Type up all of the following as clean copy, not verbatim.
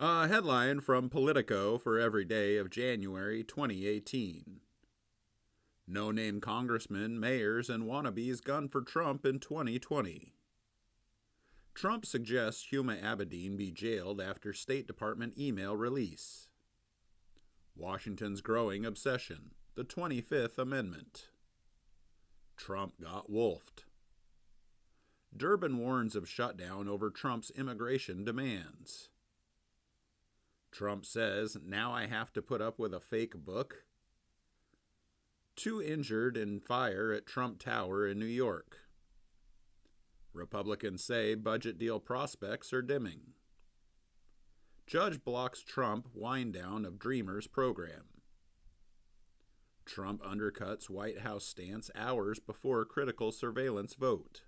A headline from Politico for every day of January 2018. No-name congressmen, mayors, and wannabes gun for Trump in 2020. Trump suggests Huma Abedin be jailed after State Department email release. Washington's growing obsession, the 25th Amendment. Trump got wolfed. Durbin warns of shutdown over Trump's immigration demands. Trump says, now I have to put up with a fake book. 2 injured in fire at Trump Tower in New York. Republicans say budget deal prospects are dimming. Judge blocks Trump wind down of Dreamers program. Trump undercuts White House stance hours before critical surveillance vote.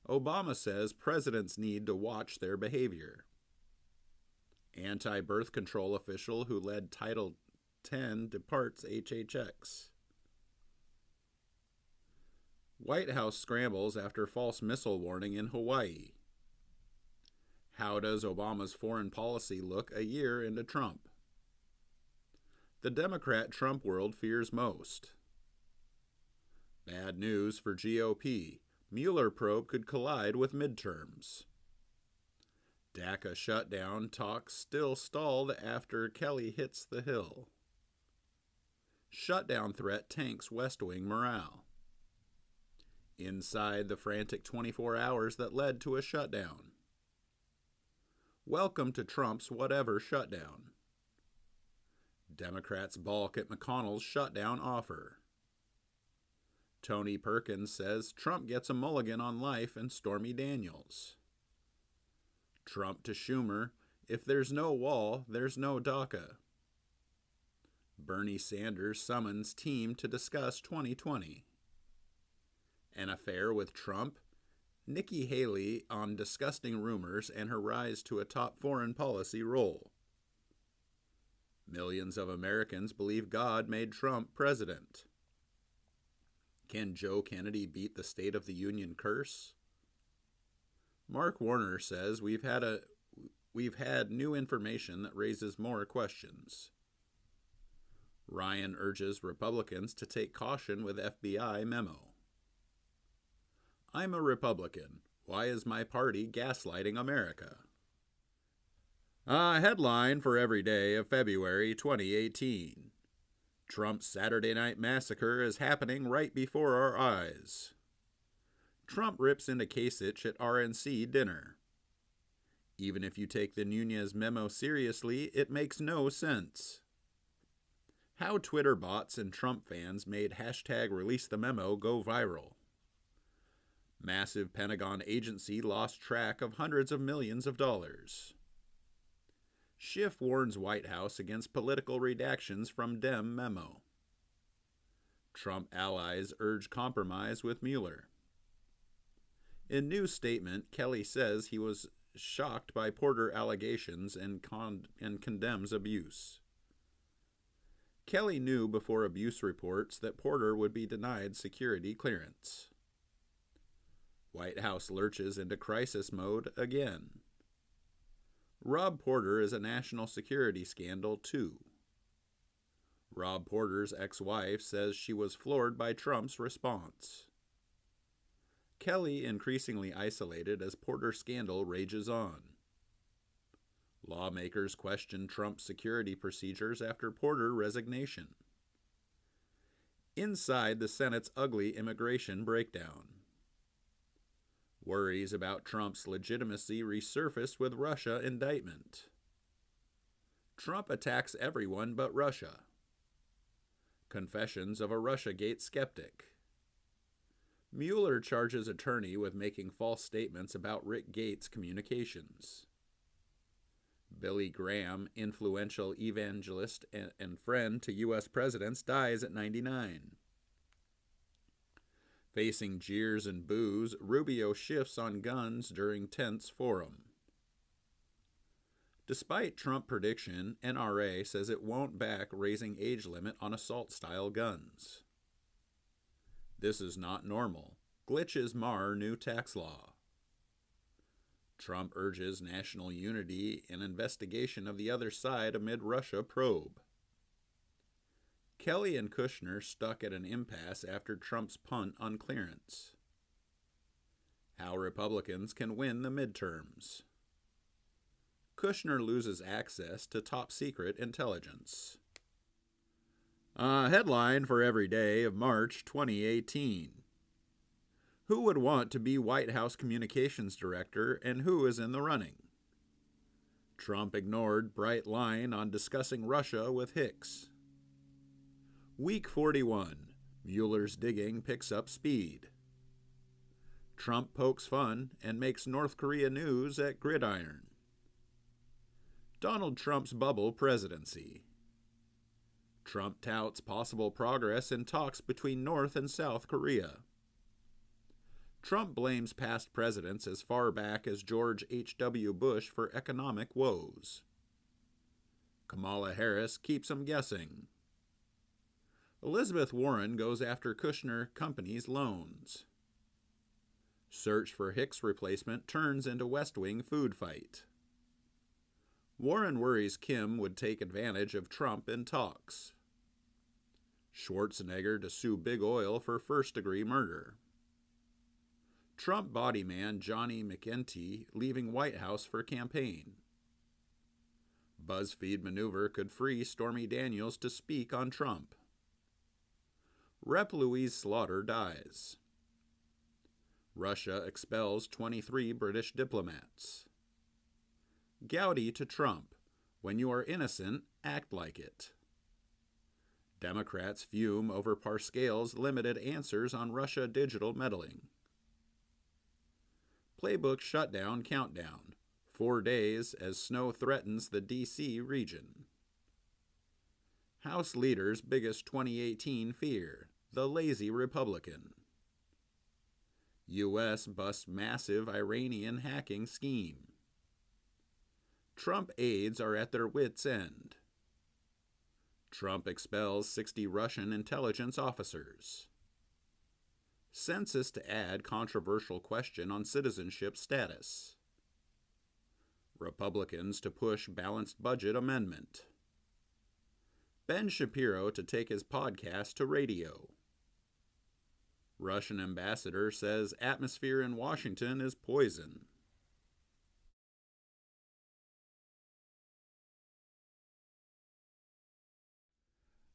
Obama says presidents need to watch their behavior. Anti-birth control official who led Title X departs HHX. White House scrambles after false missile warning in Hawaii. How does Obama's foreign policy look a year into Trump? The Democrat Trump world fears most. Bad news for GOP. Mueller probe could collide with midterms. DACA shutdown talks still stalled after Kelly hits the Hill. Shutdown threat tanks West Wing morale. Inside the frantic 24 hours that led to a shutdown. Welcome to Trump's whatever shutdown. Democrats balk at McConnell's shutdown offer. Tony Perkins says Trump gets a mulligan on life and Stormy Daniels. Trump to Schumer, if there's no wall, there's no DACA. Bernie Sanders summons team to discuss 2020. An affair with Trump, Nikki Haley on disgusting rumors and her rise to a top foreign policy role. Millions of Americans believe God made Trump president. Can Joe Kennedy beat the State of the Union curse? Mark Warner says we've had new information that raises more questions. Ryan urges Republicans to take caution with FBI memo. I'm a Republican. Why is my party gaslighting America? A headline for every day of February 2018. Trump's Saturday Night Massacre is happening right before our eyes. Trump rips into Kasich at RNC dinner. Even if you take the Nunez memo seriously, it makes no sense. How Twitter bots and Trump fans made hashtag release the memo go viral. Massive Pentagon agency lost track of hundreds of millions of dollars. Schiff warns White House against political redactions from Dem memo. Trump allies urge compromise with Mueller. In new statement, Kelly says he was shocked by Porter allegations and condemns abuse. Kelly knew before abuse reports that Porter would be denied security clearance. White House lurches into crisis mode again. Rob Porter is a national security scandal too. Rob Porter's ex-wife says she was floored by Trump's response. Kelly increasingly isolated as Porter's scandal rages on. Lawmakers question Trump's security procedures after Porter resignation. Inside the Senate's ugly immigration breakdown. Worries about Trump's legitimacy resurface with Russia indictment. Trump attacks everyone but Russia. Confessions of a Russiagate skeptic. Mueller charges attorney with making false statements about Rick Gates' communications. Billy Graham, influential evangelist and friend to U.S. presidents, dies at 99. Facing jeers and boos, Rubio shifts on guns during tense forum. Despite Trump prediction, NRA says it won't back raising age limit on assault-style guns. This is not normal. Glitches mar new tax law. Trump urges national unity and investigation of the other side amid Russia probe. Kelly and Kushner stuck at an impasse after Trump's punt on clearance. How Republicans can win the midterms. Kushner loses access to top-secret intelligence. A headline for every day of March 2018. Who would want to be White House Communications Director and who is in the running? Trump ignored bright line on discussing Russia with Hicks. Week 41. Mueller's digging picks up speed. Trump pokes fun and makes North Korea news at Gridiron. Donald Trump's bubble presidency. Trump touts possible progress in talks between North and South Korea. Trump blames past presidents as far back as George H.W. Bush for economic woes. Kamala Harris keeps him guessing. Elizabeth Warren goes after Kushner Company's loans. Search for Hicks replacement turns into West Wing food fight. Warren worries Kim would take advantage of Trump in talks. Schwarzenegger to sue Big Oil for first-degree murder. Trump body man Johnny McEntee leaving White House for campaign. BuzzFeed maneuver could free Stormy Daniels to speak on Trump. Rep. Louise Slaughter dies. Russia expels 23 British diplomats. Gaiety to Trump. When you are innocent, act like it. Democrats fume over Parscale's limited answers on Russia digital meddling. Playbook shutdown countdown. 4 days as snow threatens the D.C. region. House leaders' biggest 2018 fear. The lazy Republican. U.S. busts massive Iranian hacking scheme. Trump aides are at their wits' end. Trump expels 60 Russian intelligence officers. Census to add controversial question on citizenship status. Republicans to push balanced budget amendment. Ben Shapiro to take his podcast to radio. Russian ambassador says atmosphere in Washington is poison.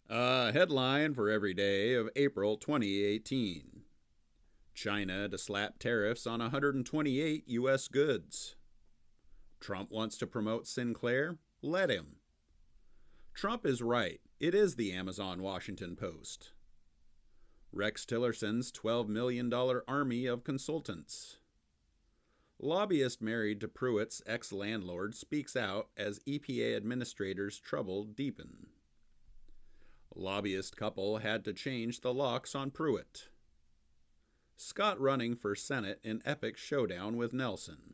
A headline for every day of April 2018. China to slap tariffs on 128 U.S. goods. Trump wants to promote Sinclair? Let him. Trump is right. It is the Amazon Washington Post. Rex Tillerson's $12 million army of consultants. Lobbyist married to Pruitt's ex-landlord speaks out as EPA administrators' trouble deepen. Lobbyist couple had to change the locks on Pruitt. Scott running for Senate in epic showdown with Nelson.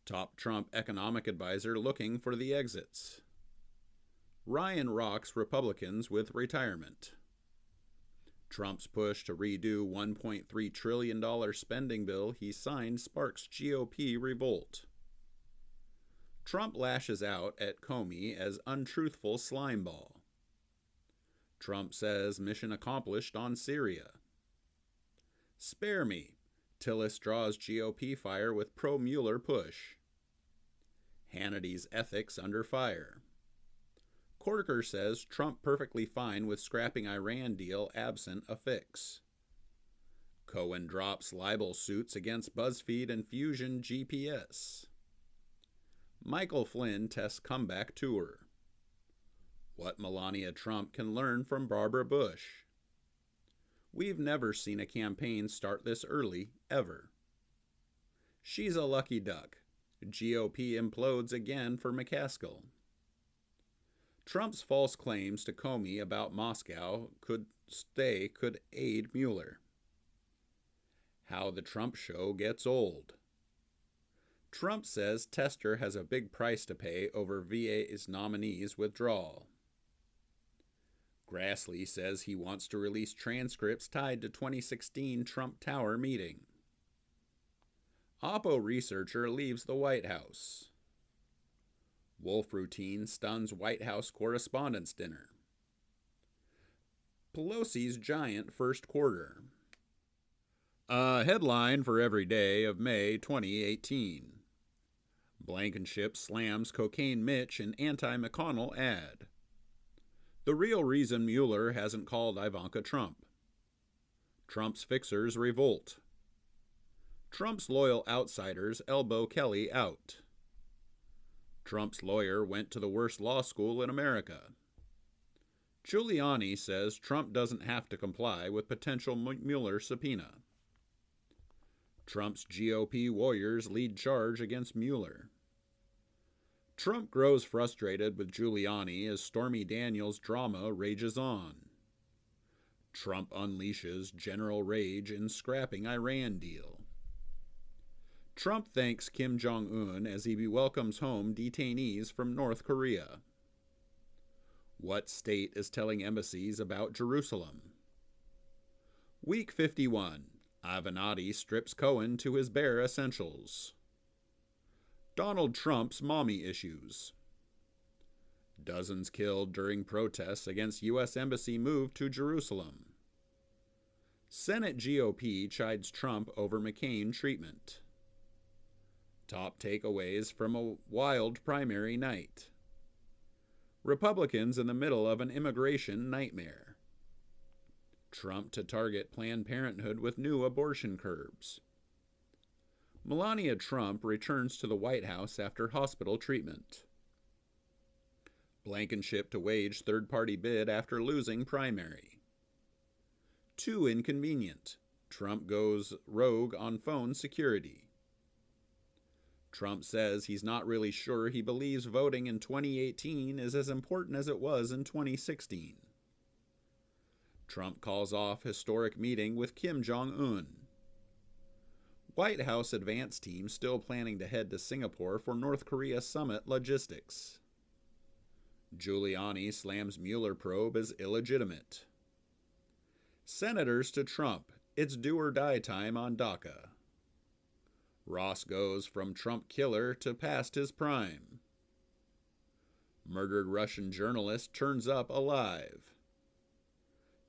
Top Trump economic advisor looking for the exits. Ryan rocks Republicans with retirement. Trump's push to redo $1.3 trillion spending bill he signed sparks GOP revolt. Trump lashes out at Comey as untruthful slimeball. Trump says mission accomplished on Syria. Spare me. Tillis draws GOP fire with pro-Mueller push. Hannity's ethics under fire. Corker says Trump perfectly fine with scrapping Iran deal absent a fix. Cohen drops libel suits against BuzzFeed and Fusion GPS. Michael Flynn tests comeback tour. What Melania Trump can learn from Barbara Bush. We've never seen a campaign start this early, ever. She's a lucky duck. GOP implodes again for McCaskill. Trump's false claims to Comey about Moscow could aid Mueller. How the Trump show gets old. Trump says Tester has a big price to pay over VA's nominee's withdrawal. Grassley says he wants to release transcripts tied to 2016 Trump Tower meeting. Oppo researcher leaves the White House. Wolf routine stuns White House Correspondents' Dinner. Pelosi's giant first quarter. A headline for every day of May 2018. Blankenship slams Cocaine Mitch in anti-McConnell ad. The real reason Mueller hasn't called Ivanka Trump. Trump's fixers revolt. Trump's loyal outsiders elbow Kelly out. Trump's lawyer went to the worst law school in America. Giuliani says Trump doesn't have to comply with potential Mueller subpoena. Trump's GOP warriors lead charge against Mueller. Trump grows frustrated with Giuliani as Stormy Daniels' drama rages on. Trump unleashes general rage in scrapping Iran deal. Trump thanks Kim Jong-un as he welcomes home detainees from North Korea. What state is telling embassies about Jerusalem? Week 51. Avenatti strips Cohen to his bare essentials. Donald Trump's mommy issues. Dozens killed during protests against U.S. Embassy move to Jerusalem. Senate GOP chides Trump over McCain treatment. Top takeaways from a wild primary night. Republicans in the middle of an immigration nightmare. Trump to target Planned Parenthood with new abortion curbs. Melania Trump returns to the White House after hospital treatment. Blankenship to wage third-party bid after losing primary. Too inconvenient. Trump goes rogue on phone security. Trump says he's not really sure he believes voting in 2018 is as important as it was in 2016. Trump calls off historic meeting with Kim Jong-un. White House advance team still planning to head to Singapore for North Korea summit logistics. Giuliani slams Mueller probe as illegitimate. Senators to Trump, it's do or die time on DACA. Ross goes from Trump killer to past his prime. Murdered Russian journalist turns up alive.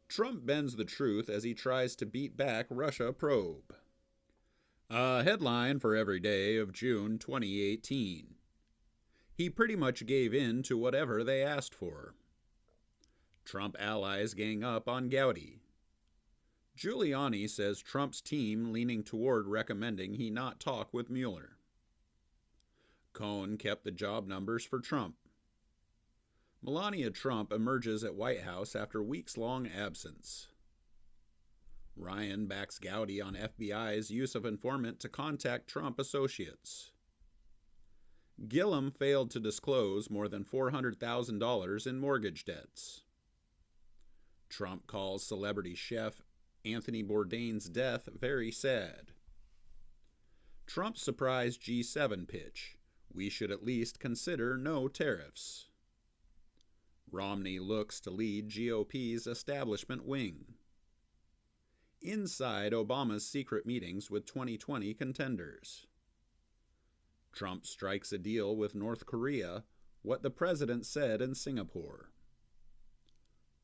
Trump bends the truth as he tries to beat back Russia probe. A headline for every day of June 2018. He pretty much gave in to whatever they asked for. Trump allies gang up on Gaiety. Giuliani says Trump's team leaning toward recommending he not talk with Mueller. Cohen kept the job numbers for Trump. Melania Trump emerges at White House after weeks-long absence. Ryan backs Gaiety on FBI's use of informant to contact Trump associates. Gillum failed to disclose more than $400,000 in mortgage debts. Trump calls celebrity chef Anthony Bourdain's death very sad. Trump's surprise G7 pitch. We should at least consider no tariffs. Romney looks to lead GOP's establishment wing. Inside Obama's secret meetings with 2020 contenders. Trump strikes a deal with North Korea, what the president said in Singapore.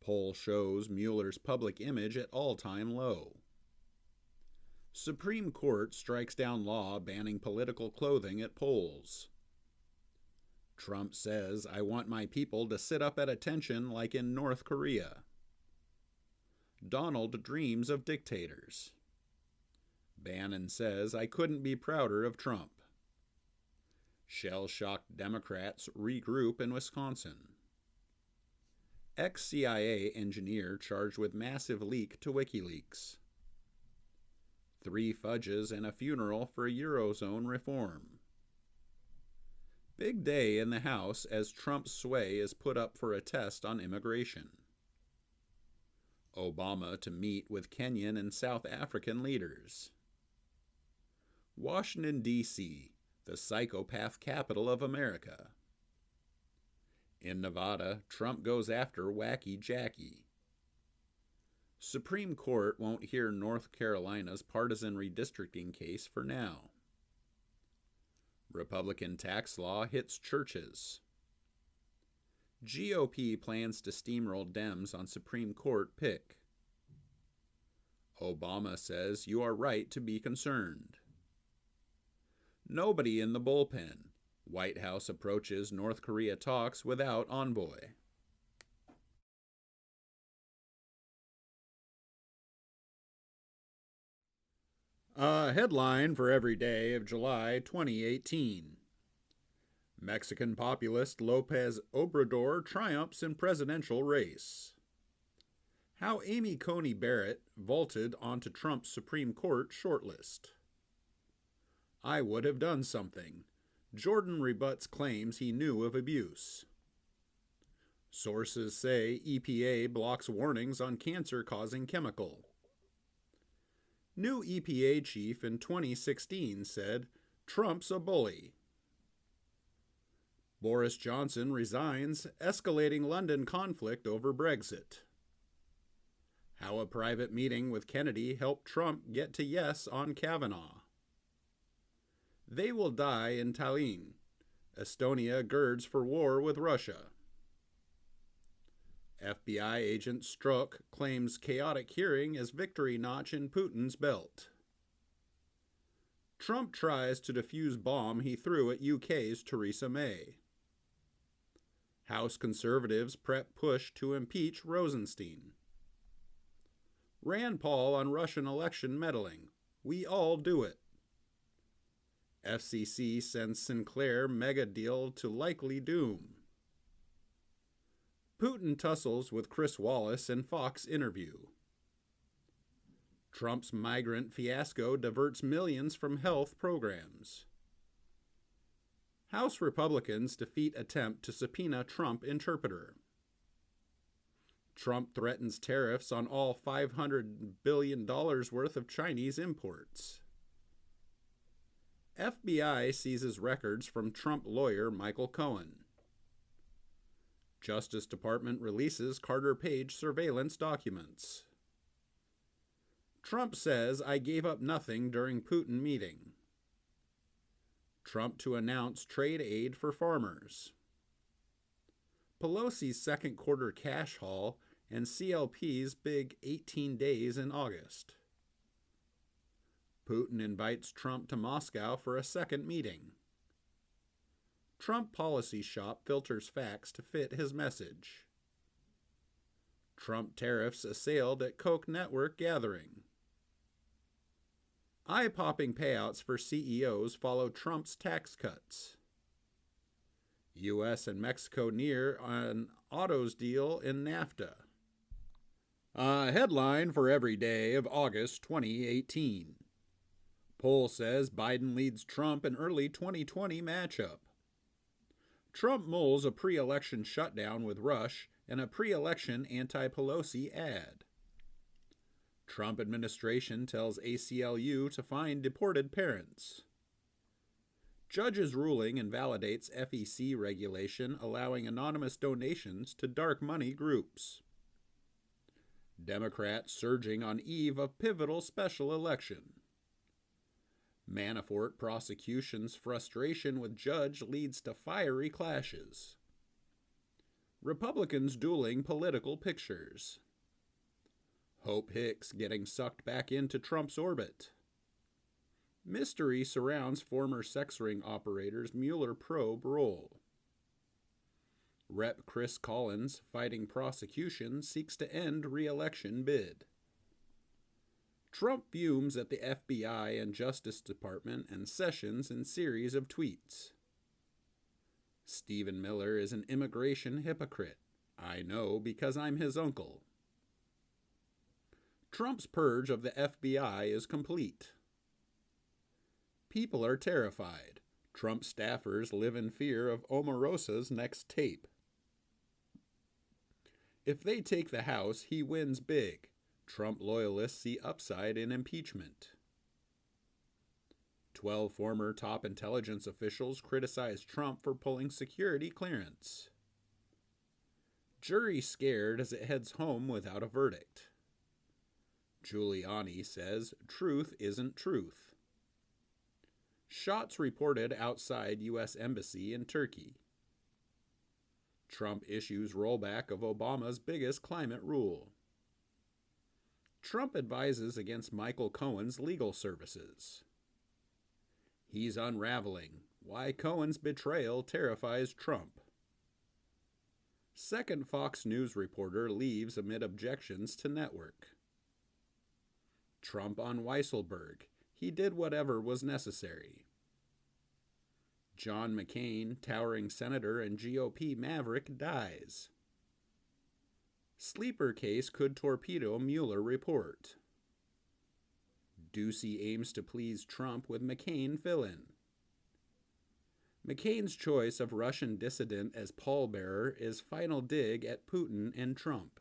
Poll shows Mueller's public image at all-time low. Supreme Court strikes down law banning political clothing at polls. Trump says, I want my people to sit up at attention like in North Korea. Donald dreams of dictators. Bannon says, I couldn't be prouder of Trump. Shell-shocked Democrats regroup in Wisconsin. Ex-CIA engineer charged with massive leak to WikiLeaks. 3 fudges and a funeral for Eurozone reform. Big day in the House as Trump's sway is put up for a test on immigration. Obama to meet with Kenyan and South African leaders. Washington, D.C., the psychopath capital of America. In Nevada, Trump goes after Wacky Jackie. Supreme Court won't hear North Carolina's partisan redistricting case for now. Republican tax law hits churches. GOP plans to steamroll Dems on Supreme Court pick. Obama says you are right to be concerned. Nobody in the bullpen. White House approaches North Korea talks without envoy. A headline for every day of July 2018. Mexican populist Lopez Obrador triumphs in presidential race. How Amy Coney Barrett vaulted onto Trump's Supreme Court shortlist. I would have done something. Jordan rebuts claims he knew of abuse. Sources say EPA blocks warnings on cancer-causing chemical. New EPA chief in 2016 said, Trump's a bully. Boris Johnson resigns, escalating London conflict over Brexit. How a private meeting with Kennedy helped Trump get to yes on Kavanaugh. They will die in Tallinn. Estonia girds for war with Russia. FBI agent Strzok claims chaotic hearing as victory notch in Putin's belt. Trump tries to defuse bomb he threw at UK's Theresa May. House conservatives prep push to impeach Rosenstein. Rand Paul on Russian election meddling. We all do it. FCC sends Sinclair mega deal to likely doom. Putin tussles with Chris Wallace in Fox interview. Trump's migrant fiasco diverts millions from health programs. House Republicans defeat attempt to subpoena Trump interpreter. Trump threatens tariffs on all $500 billion worth of Chinese imports. FBI seizes records from Trump lawyer Michael Cohen. Justice Department releases Carter Page surveillance documents. Trump says, I gave up nothing during Putin meeting. Trump to announce trade aid for farmers. Pelosi's second quarter cash haul and CLP's big 18 days in August. Putin invites Trump to Moscow for a second meeting. Trump policy shop filters facts to fit his message. Trump tariffs assailed at Koch network gathering. Eye-popping payouts for CEOs follow Trump's tax cuts. U.S. and Mexico near an autos deal in NAFTA. A headline for every day of August 2018. Poll says Biden leads Trump in early 2020 matchup. Trump mulls a pre-election shutdown with Rush and a pre-election anti-Pelosi ad. Trump administration tells ACLU to find deported parents. Judge's ruling invalidates FEC regulation allowing anonymous donations to dark money groups. Democrats surging on eve of pivotal special election. Manafort prosecution's frustration with judge leads to fiery clashes. Republicans dueling political pictures. Hope Hicks getting sucked back into Trump's orbit. Mystery surrounds former sex ring operator's Mueller probe role. Rep. Chris Collins, fighting prosecution, seeks to end re-election bid. Trump fumes at the FBI and Justice Department and Sessions in series of tweets. Stephen Miller is an immigration hypocrite. I know because I'm his uncle. Trump's purge of the FBI is complete. People are terrified. Trump staffers live in fear of Omarosa's next tape. If they take the House, he wins big. Trump loyalists see upside in impeachment. 12 former top intelligence officials criticize Trump for pulling security clearance. Jury scared as it heads home without a verdict. Giuliani says truth isn't truth. Shots reported outside U.S. Embassy in Turkey. Trump issues rollback of Obama's biggest climate rule. Trump advises against Michael Cohen's legal services. He's unraveling why Cohen's betrayal terrifies Trump. Second Fox News reporter leaves amid objections to network. Trump on Weisselberg. He did whatever was necessary. John McCain, towering senator and GOP maverick, dies. Sleeper case could torpedo Mueller report. Ducey aims to please Trump with McCain fill-in. McCain's choice of Russian dissident as pallbearer is final dig at Putin and Trump.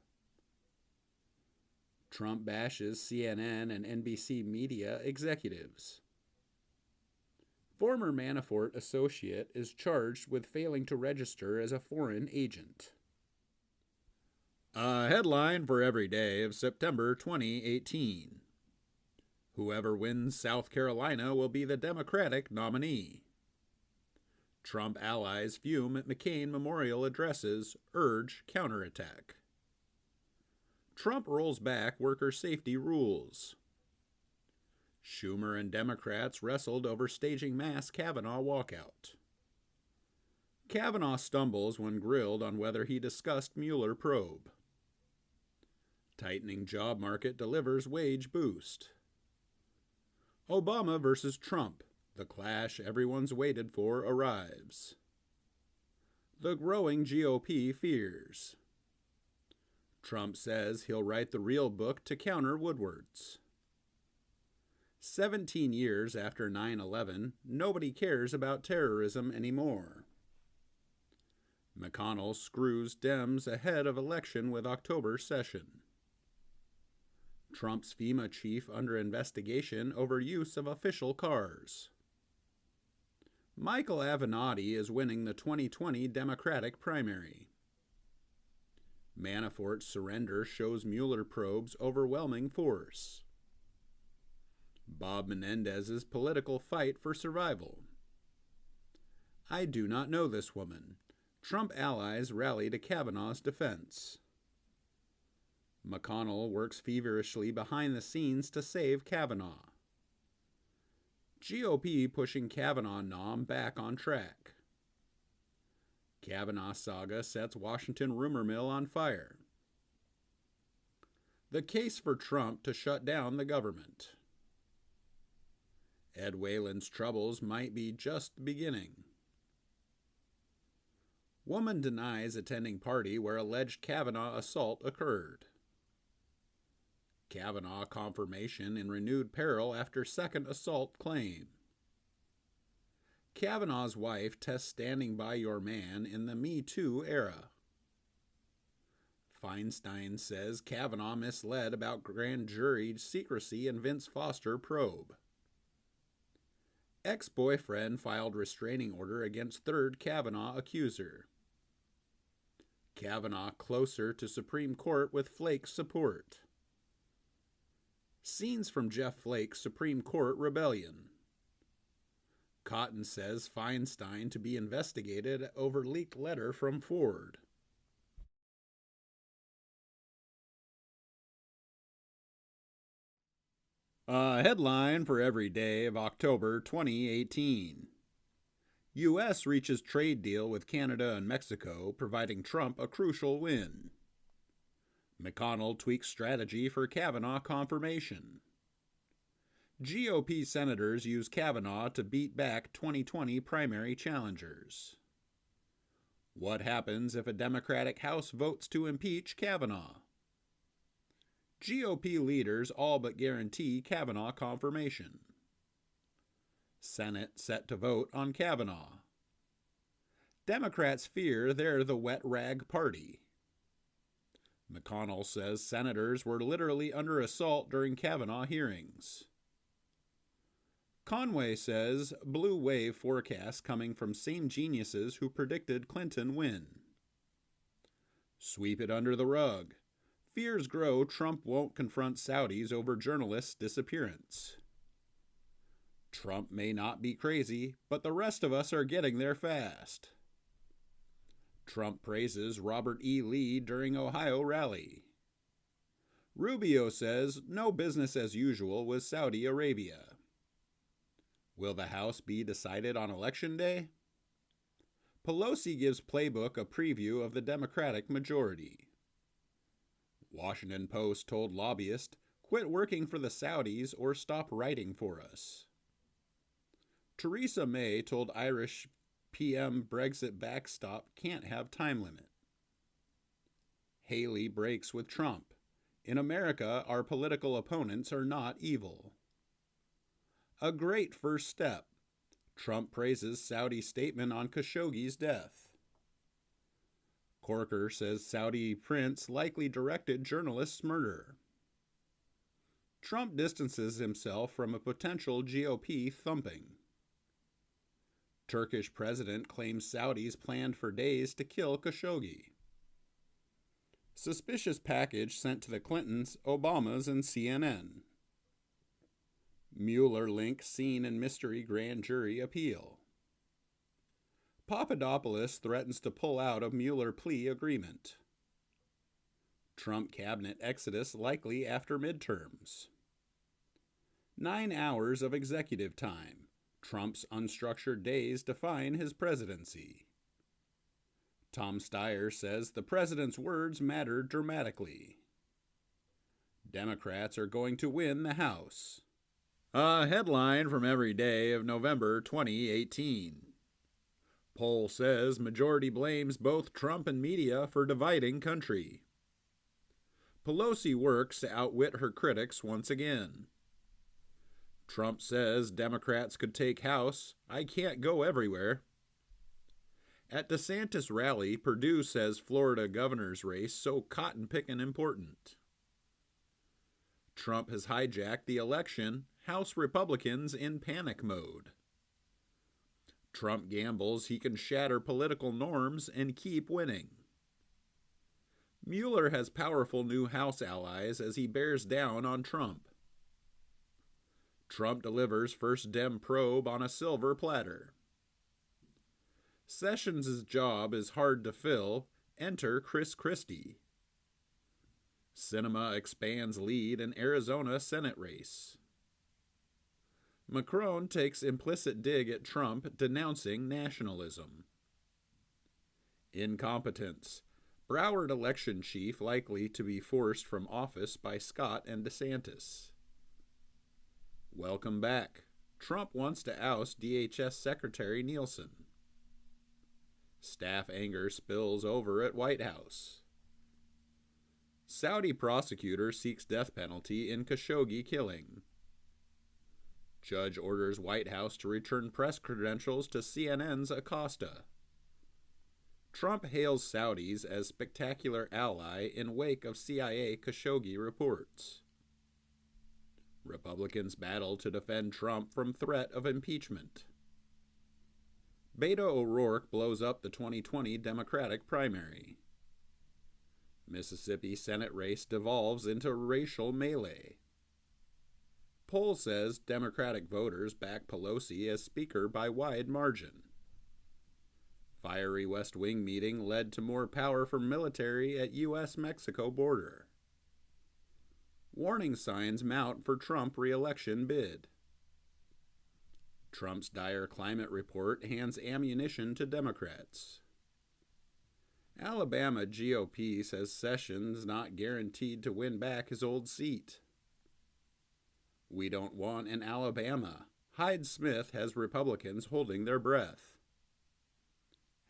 Trump bashes CNN and NBC media executives. Former Manafort associate is charged with failing to register as a foreign agent. A headline for every day of September 2018. Whoever wins South Carolina will be the Democratic nominee. Trump allies fume at McCain memorial addresses, urge counterattack. Trump rolls back worker safety rules. Schumer and Democrats wrestled over staging mass Kavanaugh walkout. Kavanaugh stumbles when grilled on whether he discussed Mueller probe. Tightening job market delivers wage boost. Obama versus Trump. The clash everyone's waited for arrives. The growing GOP fears. Trump says he'll write the real book to counter Woodward's. 17 years after 9/11, nobody cares about terrorism anymore. McConnell screws Dems ahead of election with October session. Trump's FEMA chief under investigation over use of official cars. Michael Avenatti is winning the 2020 Democratic primary. Manafort's surrender shows Mueller probe's overwhelming force. Bob Menendez's political fight for survival. I do not know this woman. Trump allies rally to Kavanaugh's defense. McConnell works feverishly behind the scenes to save Kavanaugh. GOP pushing Kavanaugh nom back on track. Kavanaugh saga sets Washington rumor mill on fire. The case for Trump to shut down the government. Ed Whelan's troubles might be just beginning. Woman denies attending party where alleged Kavanaugh assault occurred. Kavanaugh confirmation in renewed peril after second assault claim. Kavanaugh's wife tests standing by your man in the Me Too era. Feinstein says Kavanaugh misled about grand jury secrecy in Vince Foster probe. Ex-boyfriend filed restraining order against third Kavanaugh accuser. Kavanaugh closer to Supreme Court with Flake's support. Scenes from Jeff Flake's Supreme Court rebellion. Cotton says Feinstein to be investigated over leaked letter from Ford. A headline for every day of October 2018. U.S. reaches trade deal with Canada and Mexico, providing Trump a crucial win. McConnell tweaks strategy for Kavanaugh confirmation. GOP senators use Kavanaugh to beat back 2020 primary challengers. What happens if a Democratic House votes to impeach Kavanaugh? GOP leaders all but guarantee Kavanaugh confirmation. Senate set to vote on Kavanaugh. Democrats fear they're the wet rag party. McConnell says senators were literally under assault during Kavanaugh hearings. Conway says blue wave forecast coming from same geniuses who predicted Clinton win. Sweep it under the rug. Fears grow Trump won't confront Saudis over journalists' disappearance. Trump may not be crazy, but the rest of us are getting there fast. Trump praises Robert E. Lee during Ohio rally. Rubio says no business as usual with Saudi Arabia. Will the House be decided on Election Day? Pelosi gives Playbook a preview of the Democratic majority. Washington Post told lobbyist, quit working for the Saudis or stop writing for us. Theresa May told Irish PM Brexit backstop can't have time limit. Haley breaks with Trump. In America, our political opponents are not evil. A great first step. Trump praises Saudi statement on Khashoggi's death. Corker says Saudi prince likely directed journalist's murder. Trump distances himself from a potential GOP thumping. Turkish president claims Saudis planned for days to kill Khashoggi. Suspicious package sent to the Clintons, Obamas, and CNN. Mueller link seen in mystery grand jury appeal. Papadopoulos threatens to pull out of Mueller plea agreement. Trump cabinet exodus likely after midterms. 9 hours of executive time. Trump's unstructured days define his presidency. Tom Steyer says the president's words matter dramatically. Democrats are going to win the House. A headline from every day of November 2018. Poll says majority blames both Trump and media for dividing country. Pelosi works to outwit her critics once again. Trump says Democrats could take House. I can't go everywhere. At DeSantis rally, Perdue says Florida governor's race so cotton-picking important. Trump has hijacked the election. House Republicans in panic mode. Trump gambles he can shatter political norms and keep winning. Mueller has powerful new House allies as he bears down on Trump. Trump delivers first Dem probe on a silver platter. Sessions' job is hard to fill. Enter Chris Christie. Sinema expands lead in Arizona Senate race. Macron takes implicit dig at Trump, denouncing nationalism. Incompetence. Broward election chief likely to be forced from office by Scott and DeSantis. Welcome back. Trump wants to oust DHS Secretary Nielsen. Staff anger spills over at White House. Saudi prosecutor seeks death penalty in Khashoggi killing. Judge orders White House to return press credentials to CNN's Acosta. Trump hails Saudis as spectacular ally in wake of CIA Khashoggi reports. Republicans battle to defend Trump from threat of impeachment. Beto O'Rourke blows up the 2020 Democratic primary. Mississippi Senate race devolves into racial melee. Poll says Democratic voters back Pelosi as Speaker by wide margin. Fiery West Wing meeting led to more power for military at U.S.-Mexico border. Warning signs mount for Trump re-election bid. Trump's dire climate report hands ammunition to Democrats. Alabama GOP says Sessions not guaranteed to win back his old seat. We don't want an Alabama. Hyde-Smith has Republicans holding their breath.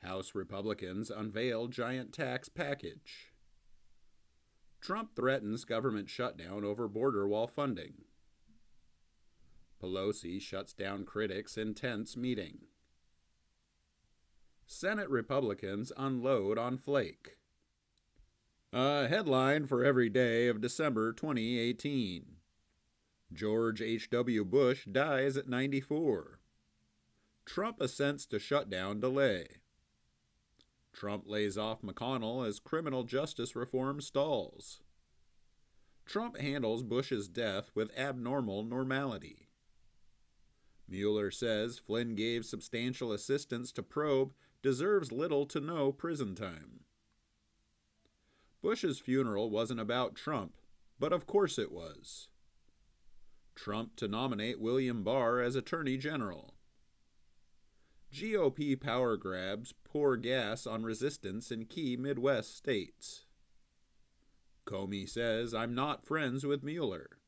House Republicans unveil giant tax package. Trump threatens government shutdown over border wall funding. Pelosi shuts down critics in tense meeting. Senate Republicans unload on Flake. A headline for every day of December 2018. George H.W. Bush dies at 94. Trump assents to shutdown delay. Trump lays off McConnell as criminal justice reform stalls. Trump handles Bush's death with abnormal normality. Mueller says Flynn gave substantial assistance to probe deserves little to no prison time. Bush's funeral wasn't about Trump, but of course it was. Trump to nominate William Barr as Attorney General. GOP power grabs pour gas on resistance in key Midwest states. Comey says, I'm not friends with Mueller.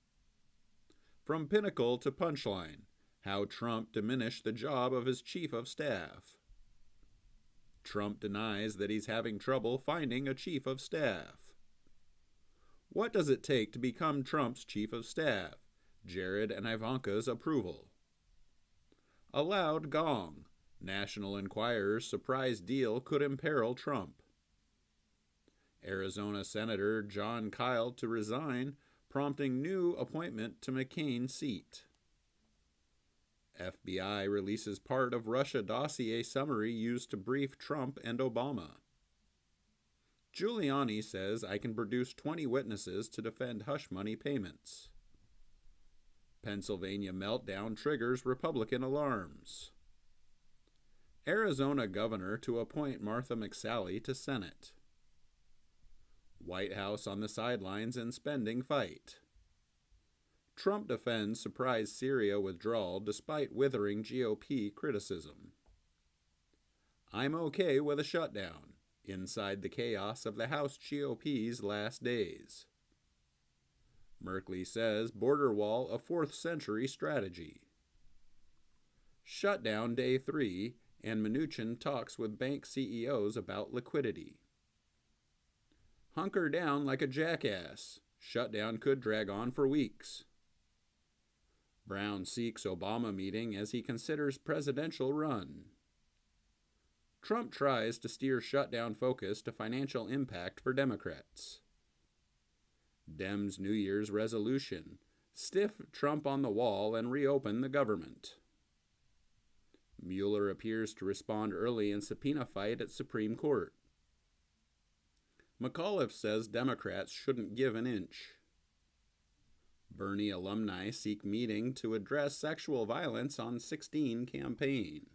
From pinnacle to punchline, how Trump diminished the job of his chief of staff. Trump denies that he's having trouble finding a chief of staff. What does it take to become Trump's chief of staff? Jared and Ivanka's approval. A loud gong. National Enquirer's surprise deal could imperil Trump. Arizona Senator John Kyle to resign, prompting new appointment to McCain seat. FBI releases part of Russia dossier summary used to brief Trump and Obama. Giuliani says I can produce 20 witnesses to defend hush money payments. Pennsylvania meltdown triggers Republican alarms. Arizona governor to appoint Martha McSally to Senate. White House on the sidelines in spending fight. Trump defends surprise Syria withdrawal despite withering GOP criticism. I'm okay with a shutdown, inside the chaos of the House GOP's last days. Merkley says border wall a 4th century strategy. Shutdown day 3, and Mnuchin talks with bank CEOs about liquidity. Hunker down like a jackass. Shutdown could drag on for weeks. Brown seeks Obama meeting as he considers presidential run. Trump tries to steer shutdown focus to financial impact for Democrats. Dems' New Year's resolution. Stiff Trump on the wall and reopen the government. Mueller appears to respond early in subpoena fight at Supreme Court. McAuliffe says Democrats shouldn't give an inch. Bernie alumni seek meeting to address sexual violence on 16 campaign.